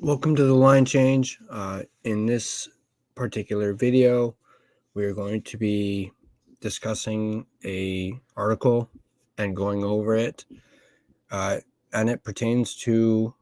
Welcome to the line change. In this particular video, we are going to be discussing a article and going over it, and it pertains to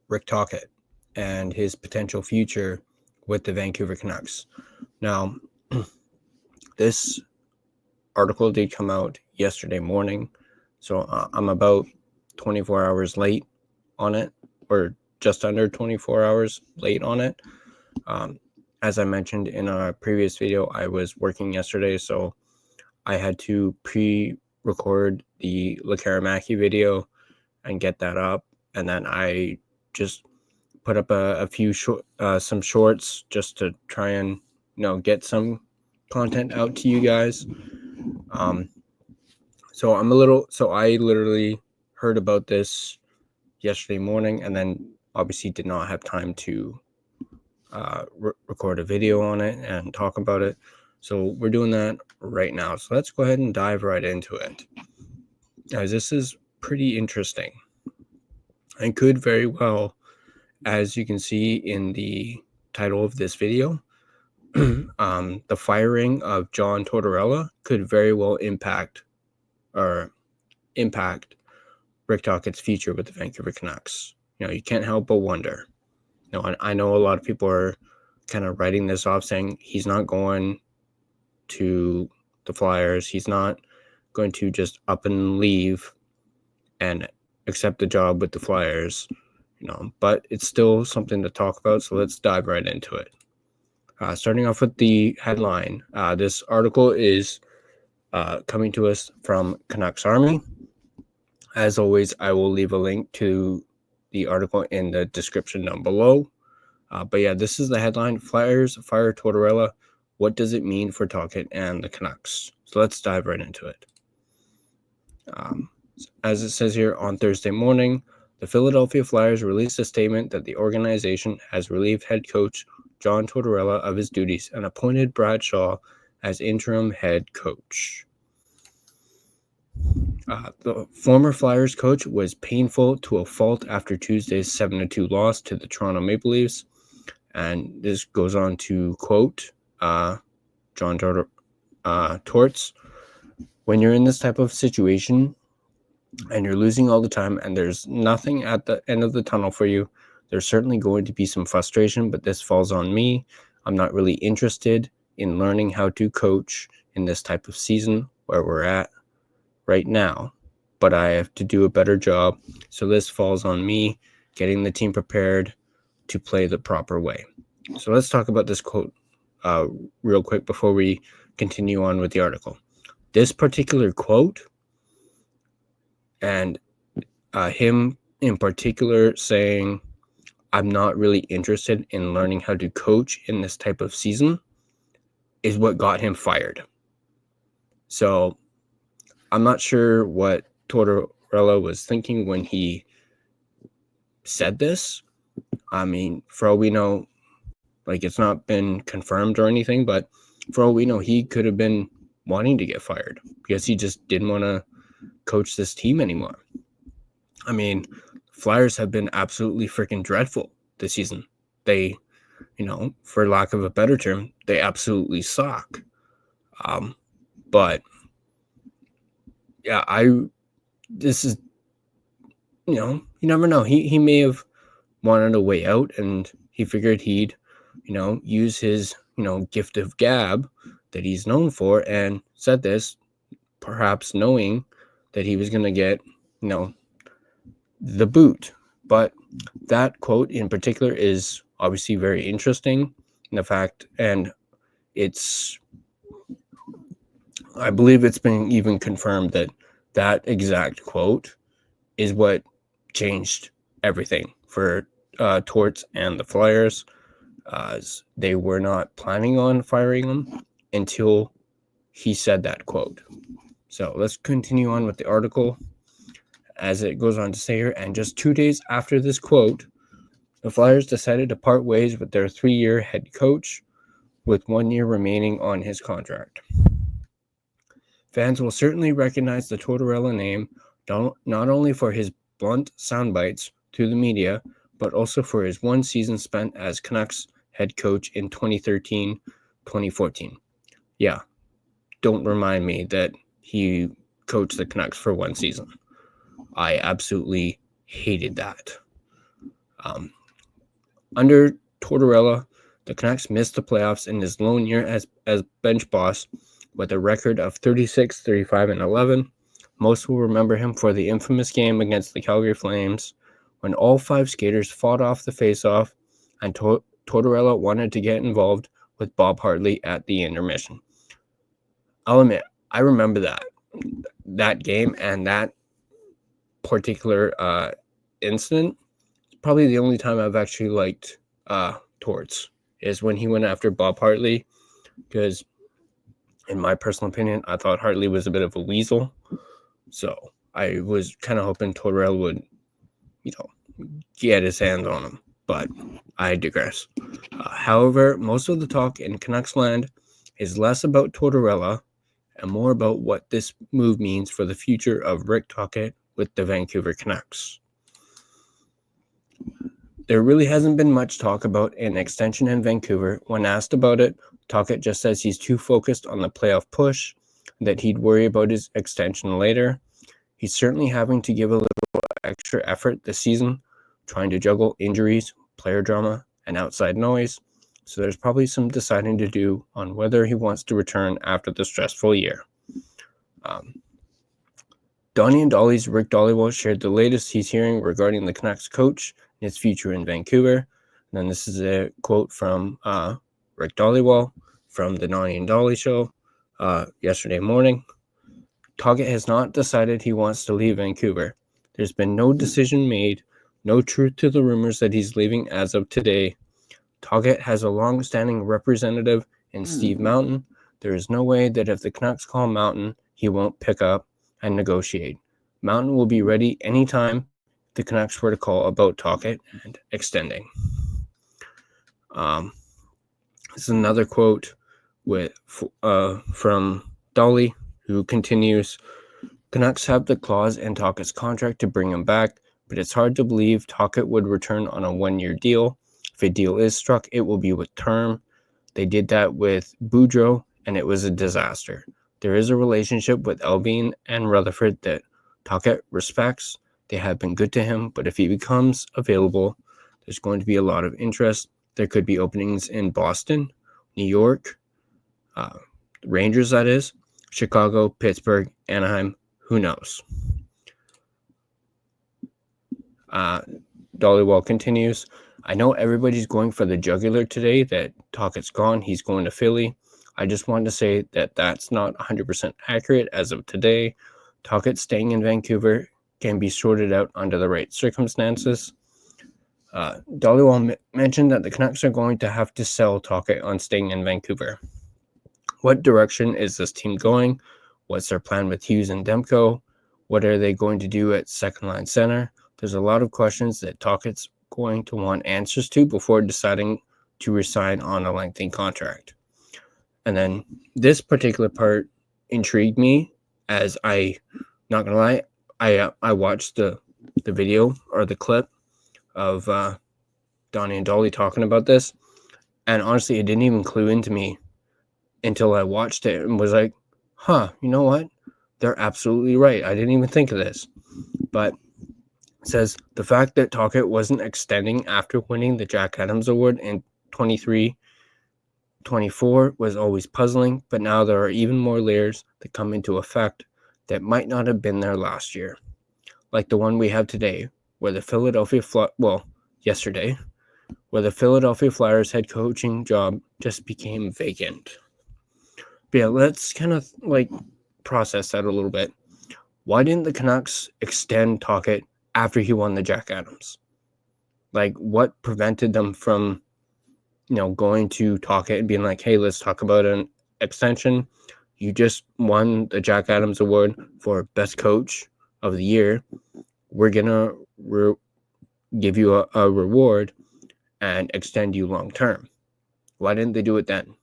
Rick Tocchet and his potential future with the Vancouver Canucks. Now, this article did come out yesterday morning, so I'm about 24 hours late on it, or just under 24 hours late on it. As I mentioned in a previous video, I was working yesterday, so I had to pre-record the Lekaramaki video and get that up, and then I just put up a few some shorts just to try and get some content out to you guys. So I literally heard about this yesterday morning, and then obviously did not have time to record a video on it and talk about it. So we're doing that right now. So let's go ahead and dive right into it. Guys, this is pretty interesting and could very well, as you can see in the title of this video, the firing of John Tortorella could very well impact Rick Tocchet's future with the Vancouver Canucks. You can't help but wonder. I know a lot of people are kind of writing this off, saying he's not going to the Flyers. He's not going to just up and leave and accept the job with the Flyers, but it's still something to talk about. So let's dive right into it. Starting off with the headline, this article is coming to us from Canucks Army. As always, I will leave a link to the article in the description down below. But yeah, this is the headline: Flyers fire Tortorella. What does it mean for Tocchet and the Canucks? So let's dive right into it. As it says here, on Thursday morning, the Philadelphia Flyers released a statement that the organization has relieved head coach John Tortorella of his duties and appointed Brad Shaw as interim head coach. The former Flyers coach was painful to a fault after Tuesday's 7-2 loss to the Toronto Maple Leafs. And this goes on to quote John Torts. When you're in this type of situation and you're losing all the time and there's nothing at the end of the tunnel for you, there's certainly going to be some frustration, but this falls on me. I'm not really interested in learning how to coach in this type of season where we're at right now, but I have to do a better job. So this falls on me, getting the team prepared to play the proper way. So let's talk about this quote real quick before we continue on with the article. This particular quote, and him in particular saying, I'm not really interested in learning how to coach in this type of season, is what got him fired. So I'm not sure what Tortorella was thinking when he said this. I mean, for all we know, it's not been confirmed or anything, but for all we know, he could have been wanting to get fired because he just didn't want to coach this team anymore. I mean, Flyers have been absolutely freaking dreadful this season. They, for lack of a better term, they absolutely suck. But yeah, this is, you never know. He may have wanted a way out, and he figured he'd, use his, gift of gab that he's known for, and said this, perhaps knowing that he was going to get, the boot. But that quote in particular is obviously very interesting in the fact, and I believe it's been even confirmed that exact quote is what changed everything for Torts and the Flyers. They were not planning on firing him until he said that quote. So let's continue on with the article as it goes on to say here. And just 2 days after this quote, the Flyers decided to part ways with their 3-year head coach with 1 year remaining on his contract. Fans will certainly recognize the Tortorella name, not only for his blunt sound bites to the media, but also for his one season spent as Canucks head coach in 2013-2014. Yeah, don't remind me that he coached the Canucks for one season. I absolutely hated that. Under Tortorella, the Canucks missed the playoffs in his lone year as bench boss with a record of 36, 35, and 11. Most will remember him for the infamous game against the Calgary Flames when all 5 skaters fought off the faceoff and Tortorella wanted to get involved with Bob Hartley at the intermission. I'll admit, I remember that game and that particular incident. Probably the only time I've actually liked Torts is when he went after Bob Hartley, because in my personal opinion, I thought Hartley was a bit of a weasel. So I was kind of hoping Tortorella would, get his hands on him. But I digress. However, most of the talk in Canucks land is less about Tortorella and more about what this move means for the future of Rick Tocchet with the Vancouver Canucks. There really hasn't been much talk about an extension in Vancouver. When asked about it, Tocchet just says he's too focused on the playoff push, that he'd worry about his extension later. He's certainly having to give a little extra effort this season, trying to juggle injuries, player drama, and outside noise. So there's probably some deciding to do on whether he wants to return after the stressful year. Donnie and Dolly's Rick Dollywall shared the latest he's hearing regarding the Canucks coach and his future in Vancouver. And then this is a quote from Rick Dollywall from the Donnie and Dolly show yesterday morning. Tocchet has not decided he wants to leave Vancouver. There's been no decision made, no truth to the rumors that he's leaving as of today. Tocchet has a long-standing representative in Steve Mountain. There is no way that if the Canucks call Mountain, he won't pick up and negotiate. Mountain will be ready anytime the Canucks were to call about Tocchet and extending. This is another quote from Dolly, who continues, Canucks have the clause in Tocchet's contract to bring him back, but it's hard to believe Tocchet would return on a one-year deal. If a deal is struck, it will be with term. They did that with Boudreau, and it was a disaster. There is a relationship with Elvin and Rutherford that Tocchet respects. They have been good to him, but if he becomes available, there's going to be a lot of interest. There could be openings in Boston, New York, Rangers, that is, Chicago, Pittsburgh, Anaheim, who knows? Dollywall continues, I know everybody's going for the jugular today that Tocchet's gone, he's going to Philly. I just wanted to say that that's not 100% accurate as of today. Tocchet staying in Vancouver can be sorted out under the right circumstances. Dollywall mentioned that the Canucks are going to have to sell Tocchet on staying in Vancouver. What direction is this team going? What's their plan with Hughes and Demko? What are they going to do at second-line center? There's a lot of questions that Tocchet's going to want answers to before deciding to resign on a lengthy contract. And then this particular part intrigued me, as not gonna lie, I watched the video or the clip of Donnie and Dolly talking about this, and honestly, it didn't even clue into me until I watched it and was like, you know what? They're absolutely right. I didn't even think of this. But it says, the fact that Tocchet wasn't extending after winning the Jack Adams Award in 23-24 was always puzzling, but now there are even more layers that come into effect that might not have been there last year. Like the one we have today, where the yesterday, where the Philadelphia Flyers head coaching job just became vacant. But yeah, let's kind of process that a little bit. Why didn't the Canucks extend Tocchet after he won the Jack Adams? What prevented them from, going to Tocchet and being like, hey, let's talk about an extension. You just won the Jack Adams Award for Best Coach of the Year. We're going to give you a reward and extend you long term. Why didn't they do it then?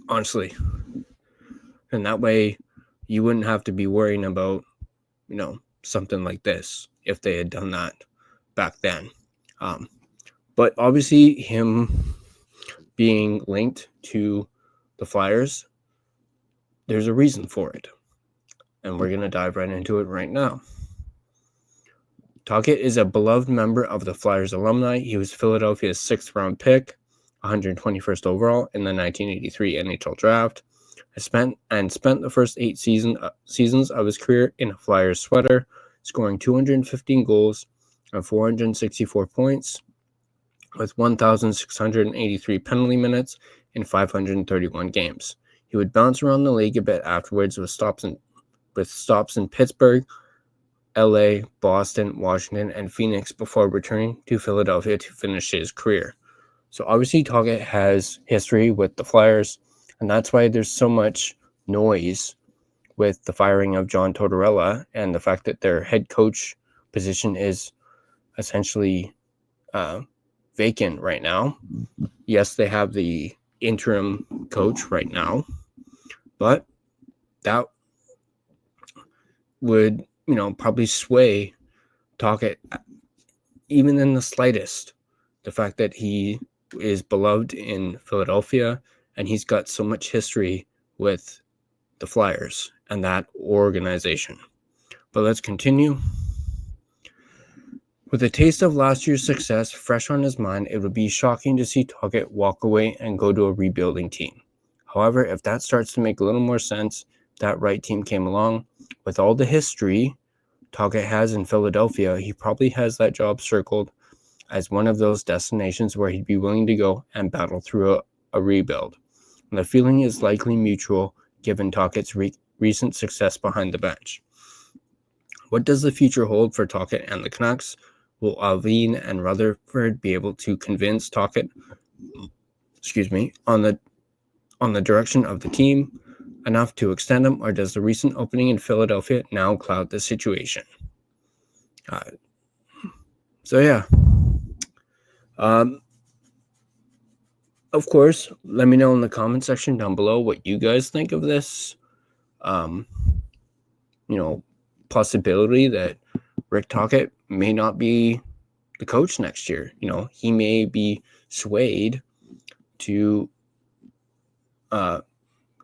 Honestly. And that way you wouldn't have to be worrying about, something like this if they had done that back then. But obviously, him being linked to the Flyers, there's a reason for it. And we're going to dive right into it right now. Tocchet is a beloved member of the Flyers alumni. He was Philadelphia's 6th-round pick, 121st overall in the 1983 NHL draft. Spent the first 8 seasons of his career in a Flyers sweater, scoring 215 goals and 464 points, with 1,683 penalty minutes in 531 games. He would bounce around the league a bit afterwards with stops in Pittsburgh, LA, Boston, Washington, and Phoenix before returning to Philadelphia to finish his career. So obviously Tocchet has history with the Flyers, and that's why there's so much noise with the firing of John Tortorella and the fact that their head coach position is essentially vacant right now. Yes, they have the interim coach right now, but that would, probably sway Tocchet even in the slightest. The fact that he is beloved in Philadelphia and he's got so much history with the Flyers and that organization. But let's continue. With a taste of last year's success fresh on his mind, it would be shocking to see Tocchet walk away and go to a rebuilding team. However, if that starts to make a little more sense, that right team came along. With all the history Tocchet has in Philadelphia, he probably has that job circled as one of those destinations where he'd be willing to go and battle through a rebuild. And the feeling is likely mutual given Tocchet's recent success behind the bench. What does the future hold for Tocchet and the Canucks? Will Allvin and Rutherford be able to convince Tocchet, on the direction of the team enough to extend him, or does the recent opening in Philadelphia now cloud the situation? Of course, let me know in the comment section down below what you guys think of this, possibility that Rick Tocchet may not be the coach next year. He may be swayed to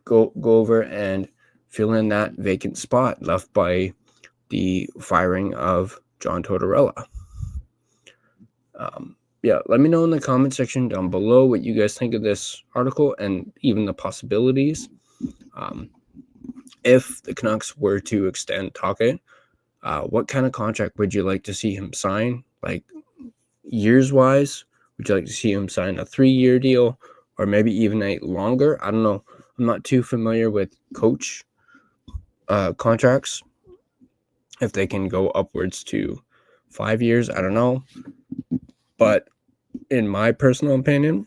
go over and fill in that vacant spot left by the firing of John Tortorella. Let me know in the comment section down below what you guys think of this article and even the possibilities. If the Canucks were to extend Tocchet, what kind of contract would you like to see him sign? Like years-wise, would you like to see him sign a 3-year deal or maybe even a longer? I don't know. I'm not too familiar with coach contracts. If they can go upwards to 5 years, I don't know. But in my personal opinion,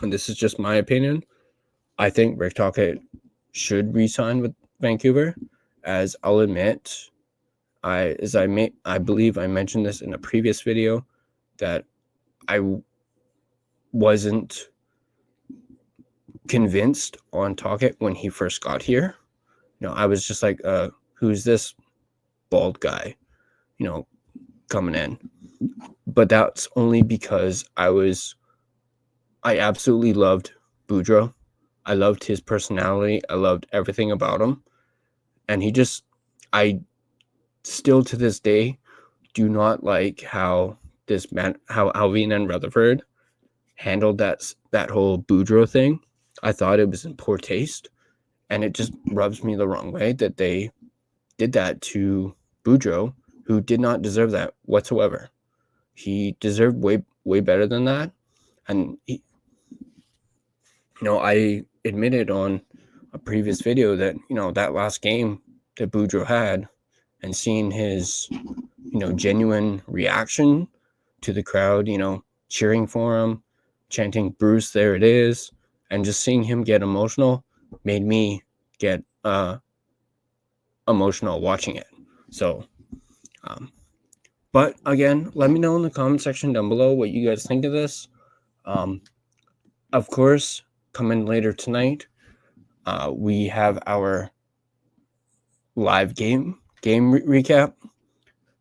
and this is just my opinion, I think Rick Tocchet should re-sign with Vancouver. As I'll admit, I believe I mentioned this in a previous video, that I wasn't convinced on Tocchet when he first got here. I was just like, who's this bald guy, coming in? But that's only because I absolutely loved Boudreau. I loved his personality. I loved everything about him. And I still to this day do not like how Allvin and Rutherford handled that whole Boudreau thing. I thought it was in poor taste, and it just rubs me the wrong way that they did that to Boudreau, who did not deserve that whatsoever. He deserved way better than that. And I admitted on a previous video that that last game that Boudreau had, and seeing his genuine reaction to the crowd, cheering for him, chanting "Bruce, there it is," and just seeing him get emotional made me get emotional watching it. So but again, let me know in the comment section down below what you guys think of this. Of course, coming later tonight, we have our live game game recap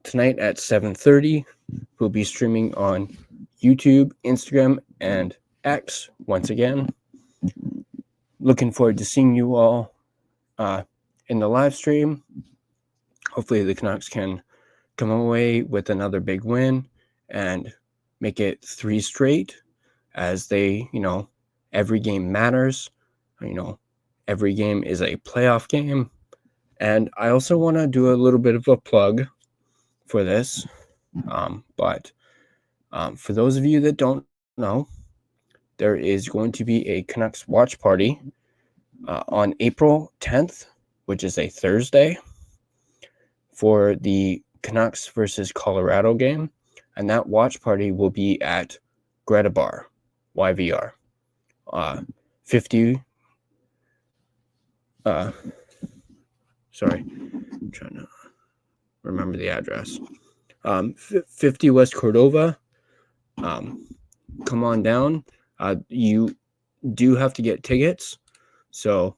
tonight at 7:30. We'll be streaming on YouTube, Instagram, and X once again. Looking forward to seeing you all in the live stream. Hopefully the Canucks can come away with another big win and make it 3 straight, as they, every game matters. Every game is a playoff game. And I also want to do a little bit of a plug for this. But for those of you that don't know, there is going to be a Canucks watch party on April 10th, which is a Thursday, for the Canucks versus Colorado game. And that watch party will be at Greta Bar, YVR. 50. Sorry, I'm trying to remember the address. 50 West Cordova. Come on down. You do have to get tickets. So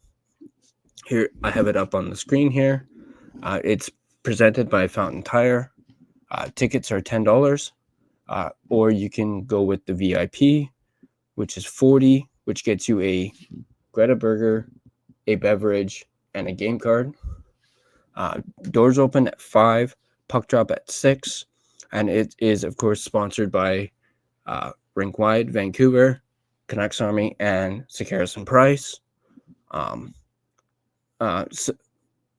here, I have it up on the screen here. It's presented by Fountain Tire. Tickets are $10. Or you can go with the VIP, which is $40, which gets you a Greta burger, a beverage, and a game card. Doors open at 5, puck drop at 6, and it is, of course, sponsored by Rink Wide, Vancouver, Canucks Army, and Sekeres and Price.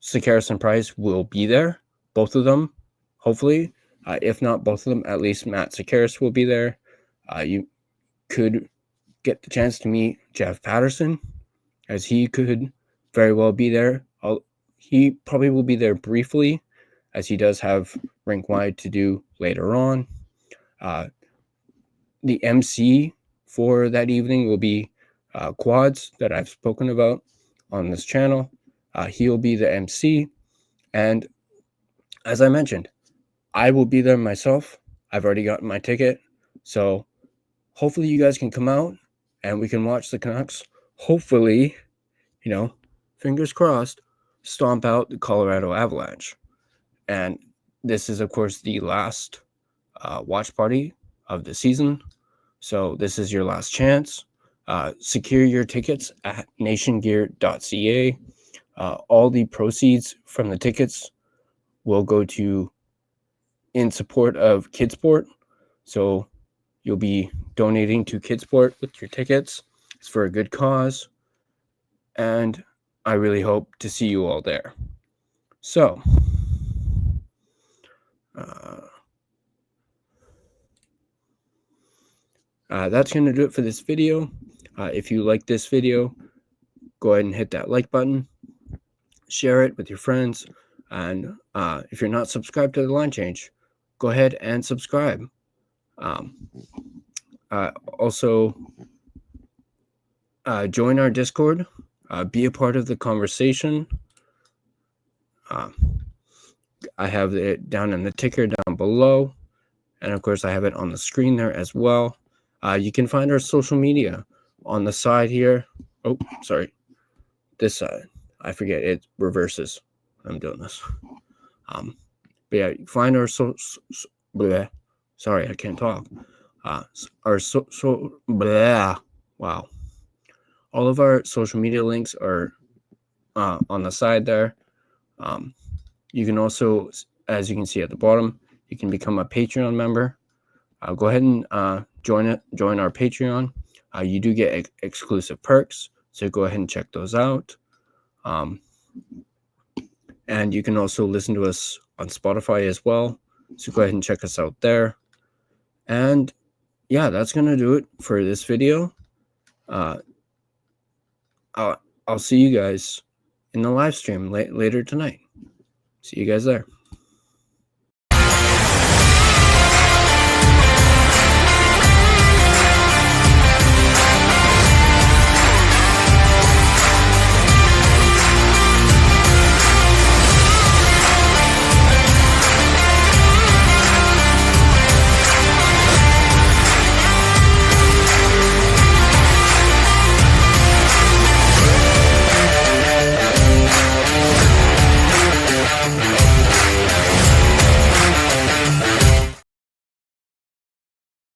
Sekeres and Price will be there, both of them, hopefully. If not both of them, at least Matt Sekeres will be there. You could get the chance to meet Jeff Patterson, as he could very well be there. He probably will be there briefly, as he does have Rink Wide to do later on. The MC for that evening will be Quads, that I've spoken about on this channel. He'll be the MC. And as I mentioned, I will be there myself. I've already gotten my ticket. So hopefully you guys can come out and we can watch the Canucks. Hopefully, fingers crossed, stomp out the Colorado Avalanche. And this is, of course, the last watch party of the season. So this is your last chance. Secure your tickets at nationgear.ca. All the proceeds from the tickets will go in support of Kidsport. So you'll be donating to Kidsport with your tickets. It's for a good cause. And I really hope to see you all there. So, that's going to do it for this video. If you like this video, go ahead and hit that like button. Share it with your friends. And if you're not subscribed to The Line Change, go ahead and subscribe. Also, join our Discord. Be a part of the conversation. I have it down in the ticker down below. And of course, I have it on the screen there as well. You can find our social media on the side here. Oh, sorry. This side. I forget. It reverses. I'm doing this. But yeah, find our sorry, I can't talk. Wow. All of our social media links are on the side there. You can also, as you can see at the bottom, you can become a Patreon member. Go ahead and join our Patreon. You do get exclusive perks, so go ahead and check those out. And you can also listen to us on Spotify as well, so go ahead and check us out there. And yeah, that's gonna do it for this video. I'll see you guys in the live stream later tonight. See you guys there.